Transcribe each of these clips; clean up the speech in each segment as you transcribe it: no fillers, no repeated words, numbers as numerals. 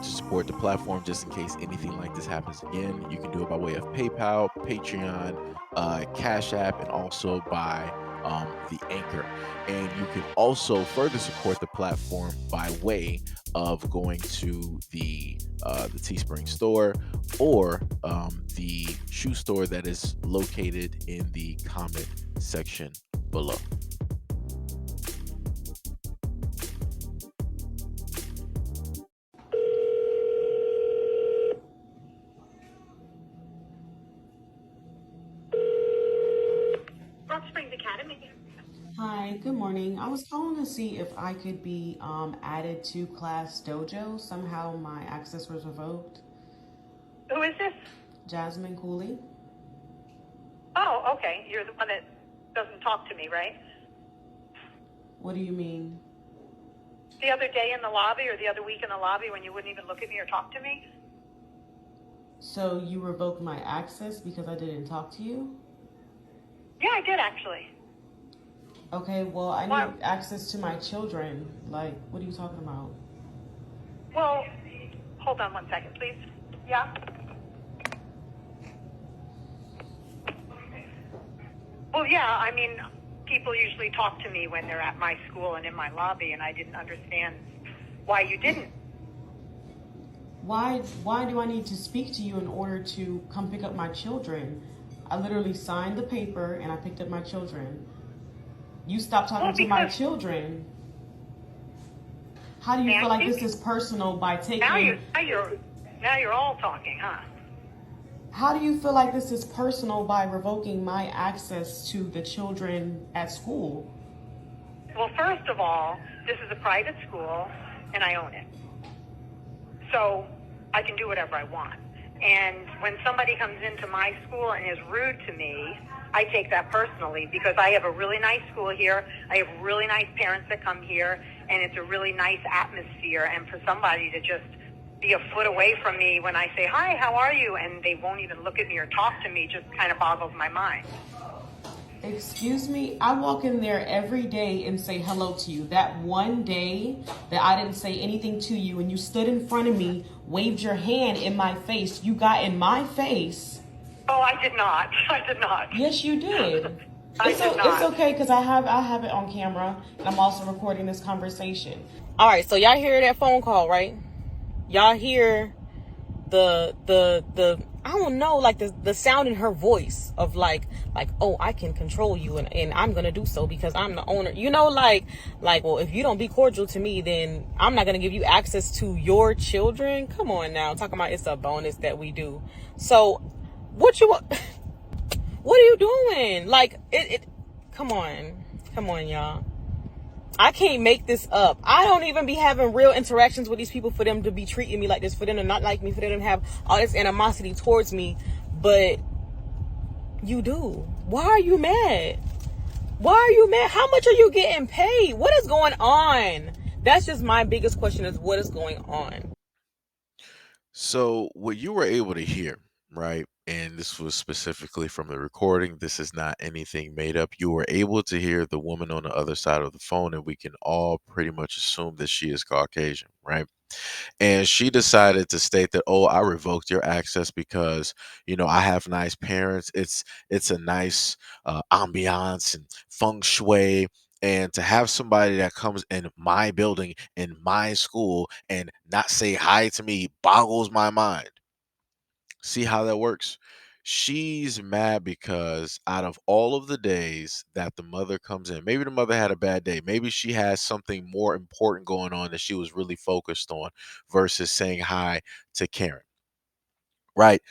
want to support the platform just in case anything like this happens again, you can do it by way of PayPal, Patreon, Cash App, and also by the Anchor. And you can also further support the platform by way of going to the Teespring store or the shoe store that is located in the comment section below. Rock Springs Academy. Hi, good morning. I was calling to see if I could be added to Class Dojo. Somehow my access was revoked. Who is this? Jasmine Cooley. Oh, okay. You're the one that doesn't talk to me, right? What do you mean? The other day in the lobby or the other week in the lobby when you wouldn't even look at me or talk to me? So you revoked my access because I didn't talk to you? Yeah, I did actually. Okay, well, I Why? need access to my children. Like, what are you talking about? Well, hold on one second, please. Yeah? Well, yeah, I mean, people usually talk to me when they're at my school and in my lobby, and I didn't understand why you didn't. Why do I need to speak to you in order to come pick up my children? I literally signed the paper and I picked up my children. You stopped talking Well, to my because children. How do you feel like Nancy, this is personal by now taking? you're all talking, huh? How do you feel like this is personal by revoking my access to the children at school? Well, first of all, this is a private school, and I own it. So I can do whatever I want. And when somebody comes into my school and is rude to me, I take that personally because I have a really nice school here. I have really nice parents that come here, and it's a really nice atmosphere. And for somebody to just be a foot away from me when I say, hi, how are you? And they won't even look at me or talk to me just kind of boggles my mind. Excuse me, I walk in there every day and say hello to you. That one day that I didn't say anything to you and you stood in front of me, waved your hand in my face, you got in my face. Oh, I did not. I did not. Yes, you did. I did not. It's okay because I have it on camera and I'm also recording this conversation. All right, so y'all hear that phone call, right? Y'all hear the I don't know, like the sound in her voice of like, oh, I can control you and I'm gonna do so because I'm the owner. You know, like, well, if you don't be cordial to me, then I'm not gonna give you access to your children. Come on now, talking about it's a bonus that we do. So, what are you doing? Like, come on, y'all. I can't make this up. I don't even be having real interactions with these people for them to be treating me like this, for them to not like me, for them to have all this animosity towards me. But you do. Why are you mad? Why are you mad? How much are you getting paid? What is going on? That's just my biggest question is what is going on? So, what you were able to hear, right? And this was specifically from the recording. This is not anything made up. You were able to hear the woman on the other side of the phone, and we can all pretty much assume that she is Caucasian, right? And she decided to state that, oh, I revoked your access because I have nice parents. It's a nice ambiance and feng shui. And to have somebody that comes in my building, in my school, and not say hi to me boggles my mind. See how that works? She's mad because out of all of the days that the mother comes in, maybe the mother had a bad day. Maybe she has something more important going on that she was really focused on versus saying hi to Karen, right?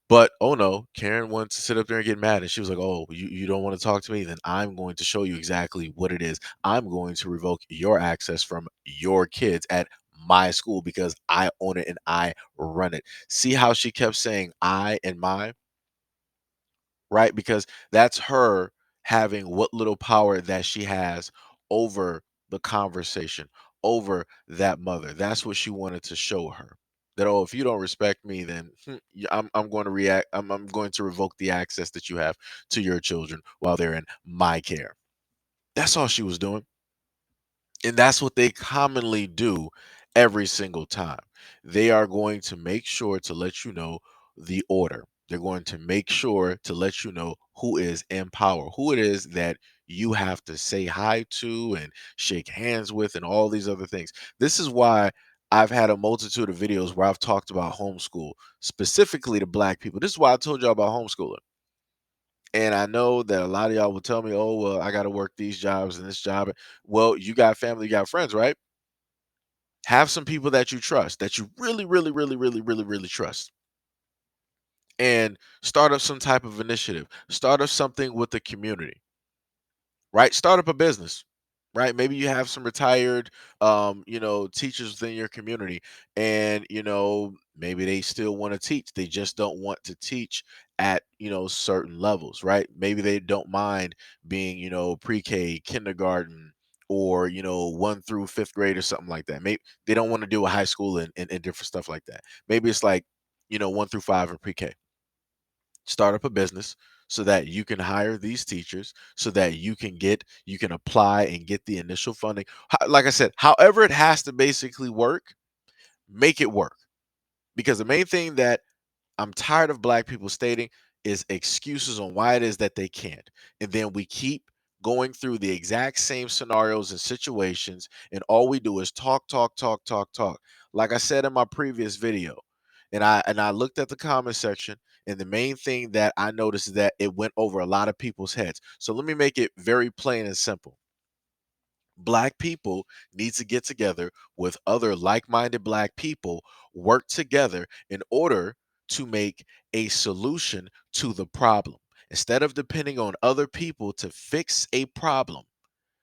But oh no, Karen wanted to sit up there and get mad. And she was like, oh, you don't want to talk to me? Then I'm going to show you exactly what it is. I'm going to revoke your access from your kids at my school because I own it and I run it. See how she kept saying I and my, right? Because that's her having what little power that she has over the conversation, over that mother. That's what she wanted to show her. That, oh, if you don't respect me, then I'm going to react. I'm going to revoke the access that you have to your children while they're in my care. That's all she was doing. And that's what they commonly do every single time. They are going to make sure to let you know the order. They're going to make sure to let you know who is in power, who it is that you have to say hi to and shake hands with, and all these other things. This is why I've had a multitude of videos where I've talked about homeschool, specifically to black people. This is why I told y'all about homeschooling. And I know that a lot of y'all will tell me, oh, well, I got to work these jobs and this job. Well, you got family, you got friends, right? Have some people that you trust, that you really, really, really, really, really, really trust, and start up some type of initiative. Start up something with the community, right? Start up a business, right? Maybe you have some retired, teachers within your community, and maybe they still want to teach. They just don't want to teach at certain levels, right? Maybe they don't mind being pre-K, kindergarten, or 1 through 5th grade or something like that. Maybe they don't want to do a high school and different stuff like that. Maybe it's like 1 through 5 in pre-K. Start up a business so that you can hire these teachers, so that you can apply and get the initial funding. Like I said, however it has to basically work, make it work. Because the main thing that I'm tired of black people stating is excuses on why it is that they can't. And then we keep going through the exact same scenarios and situations, and all we do is talk, talk, talk, talk, talk. Like I said in my previous video, and I looked at the comment section, and the main thing that I noticed is that it went over a lot of people's heads. So let me make it very plain and simple. Black people need to get together with other like-minded black people, work together in order to make a solution to the problem. Instead of depending on other people to fix a problem,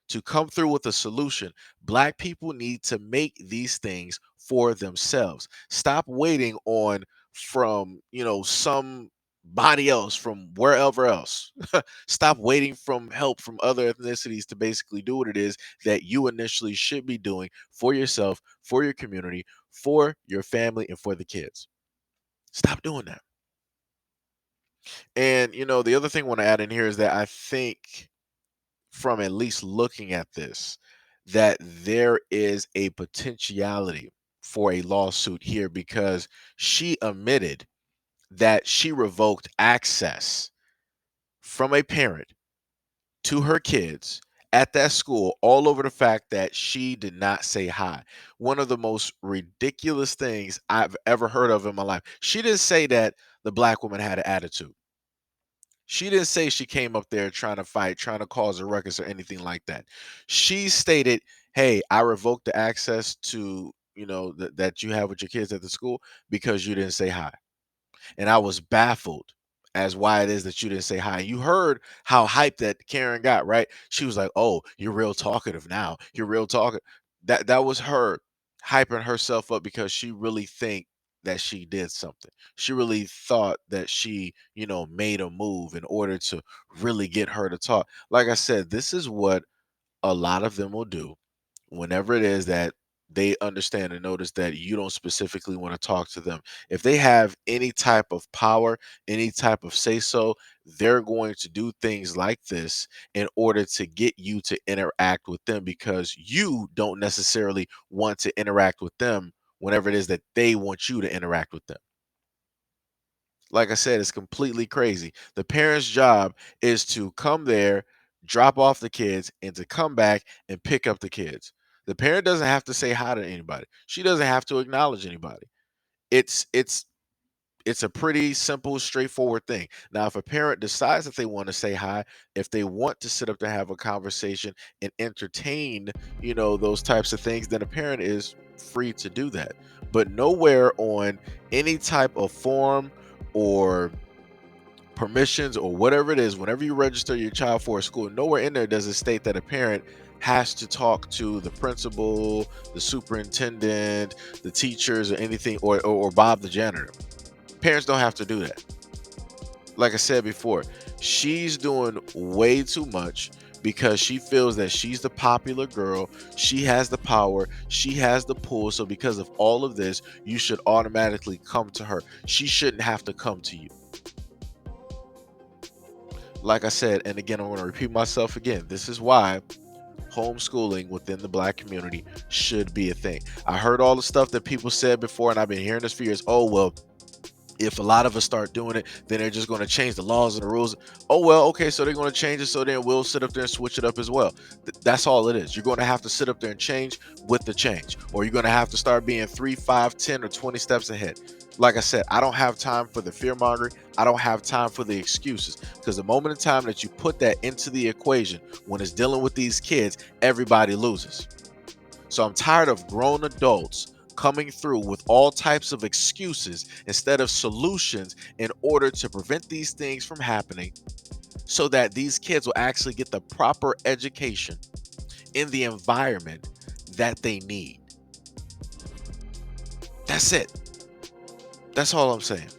to come through with a solution, black people need to make these things for themselves. Stop waiting on from, somebody else from wherever else. Stop waiting from help from other ethnicities to basically do what it is that you initially should be doing for yourself, for your community, for your family, and for the kids. Stop doing that. And the other thing I want to add in here is that I think, from at least looking at this, that there is a potentiality for a lawsuit here, because she admitted that she revoked access from a parent to her kids at that school, all over the fact that she did not say hi. One of the most ridiculous things I've ever heard of in my life. She didn't say that the black woman had an attitude. She didn't say she came up there trying to fight, trying to cause a ruckus or anything like that. She stated, "Hey, I revoked the access to, that you have with your kids at the school because you didn't say hi." And I was baffled as why it is that you didn't say hi. You heard how hyped that Karen got, right? She was like, "Oh, you're real talkative now. You're real talkative." That was her hyping herself up because she really think that she did something. She really thought that she, made a move in order to really get her to talk. Like I said, this is what a lot of them will do whenever it is that they understand and notice that you don't specifically want to talk to them. If they have any type of power, any type of say so, they're going to do things like this in order to get you to interact with them, because you don't necessarily want to interact with them whenever it is that they want you to interact with them. Like I said, it's completely crazy. The parent's job is to come there, drop off the kids, and to come back and pick up the kids. The parent doesn't have to say hi to anybody. She doesn't have to acknowledge anybody. It's a pretty simple, straightforward thing. Now, if a parent decides that they want to say hi, if they want to sit up to have a conversation and entertain, those types of things, then a parent is free to do that. But nowhere on any type of form or permissions or whatever it is, whenever you register your child for a school, nowhere in there does it state that a parent has to talk to the principal, the superintendent, the teachers, or anything, or Bob the janitor. Parents don't have to do that. Like I said before, she's doing way too much because she feels that she's the popular girl. She has the power. She has the pull. So because of all of this, you should automatically come to her. She shouldn't have to come to you. Like I said, and again, I'm going to repeat myself again. This is why homeschooling within the Black community should be a thing. I heard all the stuff that people said before, and I've been hearing this for years. Oh, well, if a lot of us start doing it, then they're just going to change the laws and the rules. Oh, well, okay, so they're going to change it, so then we'll sit up there and switch it up as well. That's all it is. You're going to have to sit up there and change with the change, or you're going to have to start being 3, 5, 10, or 20 steps ahead. Like I said, I don't have time for the fear mongering. I don't have time for the excuses, because the moment in time that you put that into the equation, when it's dealing with these kids, everybody loses. So I'm tired of grown adults coming through with all types of excuses instead of solutions in order to prevent these things from happening, so that these kids will actually get the proper education in the environment that they need. That's it. That's all I'm saying.